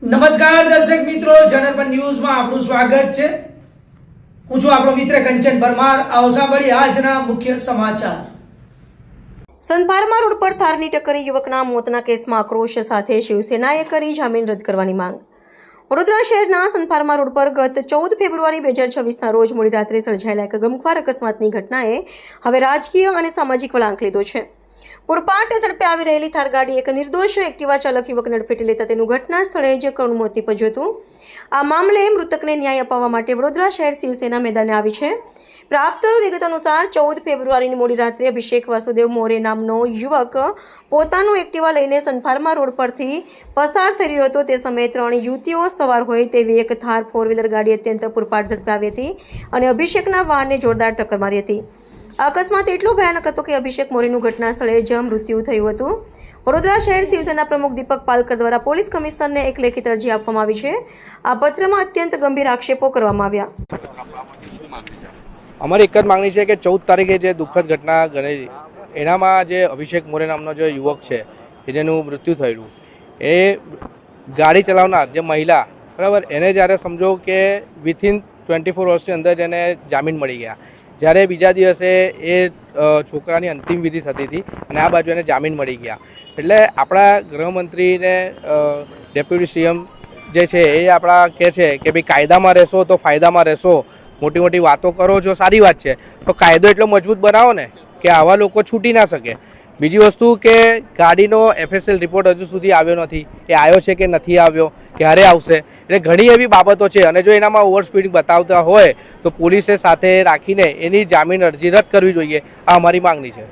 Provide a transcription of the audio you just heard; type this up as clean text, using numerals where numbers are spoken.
નમસ્કાર દર્શક મિત્રો, જનરપન ન્યૂઝમાં આપનું સ્વાગત છે। હું છું આપણો મિત્ર કંચન પરમાર। આવો સાંભળીએ આજના મુખ્ય સમાચાર। સંભારમા રોડ પર થારની ટક્કરે યુવકના મોતના કેસમાં આક્રોશ સાથે શિવસેનાએ કરી જામીન રદ કરવાની માંગ। વડોદરા શહેરના સંભારમા રોડ પર ગત 14 ફેબ્રુઆરી 2026ના રોજ મોડી રાત્રે સર્જાયેલા એક ગમખ્વાર અકસ્માતની ઘટનાએ હવે રાજકીય અને સામાજિક વળાંક લીધો છે। પૂરપાટ ઝડપે આવી રહેલી થાર ગાડી એક નિર્દોષ એક્ટિવા ચાલક યુવકને અડફેટે લેતા તેનું ઘટના સ્થળે જ કરુણ મોત નીપજ્યું હતું। આ મામલે મૃતકને ન્યાય અપાવવા માટે વડોદરા શહેર શિવસેના મેદાને આવી છે। પ્રાપ્ત વિગત અનુસાર 14 ફેબ્રુઆરીની મોડી રાત્રે અભિષેક વાસુદેવ મોરે નામનો યુવક પોતાનું એક્ટિવા લઈને સંભારમા રોડ પરથી પસાર થઈ રહ્યો હતો। તે સમયે 3 યુવતીઓ સવાર હોય તેવી એક થાર 4 વ્હીલર ગાડી અત્યંત પૂરપાટ ઝડપે આવી હતી અને અભિષેકના વાહનને જોરદાર ટક્કર મારી હતી। આ અકસ્માત એટલો ભયાનક હતો કે અભિષેક મોરેનું ઘટના સ્થળે જ મૃત્યુ થયું હતું। વડોદરા શહેર શિવસેના પ્રમુખ દીપક પાલકર દ્વારા પોલીસ કમિશનરને એક લેખિત અરજી આપવામાં આવી છે। આ પત્રમાં અત્યંત ગંભીર આક્ષેપો કરવામાં આવ્યા। અમારી એક જ માંગણી છે કે 14 તારીખે જે દુઃખદ ઘટના ગણેલી એનામાં જે અભિષેક મોરે નામનો જે યુવક છે કે જેનું મૃત્યુ થયેલું એ ગાડી ચલાવનાર જે મહિલા બરાબર એને જ્યારે સમજો કે વિથિન 24 અવર્સની અંદર એને જામીન મળી ગયા, જ્યારે બીજા દિવસે એ છોકરાની અંતિમ વિધિ થતી હતી અને આ બાજુ એને જામીન મળી ગયા। એટલે આપણા ગૃહમંત્રીને ડેપ્યુટી સીએમ જે છે એ આપણા કહે છે કે ભાઈ કાયદામાં રહેશો તો ફાયદામાં રહેશો, મોટી મોટી વાતો કરો છો સારી વાત છે, તો કાયદો એટલો મજબૂત બનાવો ને કે આવા લોકો છૂટી ના શકે। બીજી વસ્તુ કે ગાડીનો FSL રિપોર્ટ હજુ સુધી આવ્યો નથી, એ આવ્યો છે કે નથી આવ્યો, ક્યારે આવશે, એટલે ઘણી એવી બાબતો છે અને જો એનામાં ઓવર સ્પીડિંગ બતાવતા હોય તો પોલીસે સાથે રાખીને એની જામીન અરજી રદ કરવી જોઈએ। આ અમારી માંગણી છે।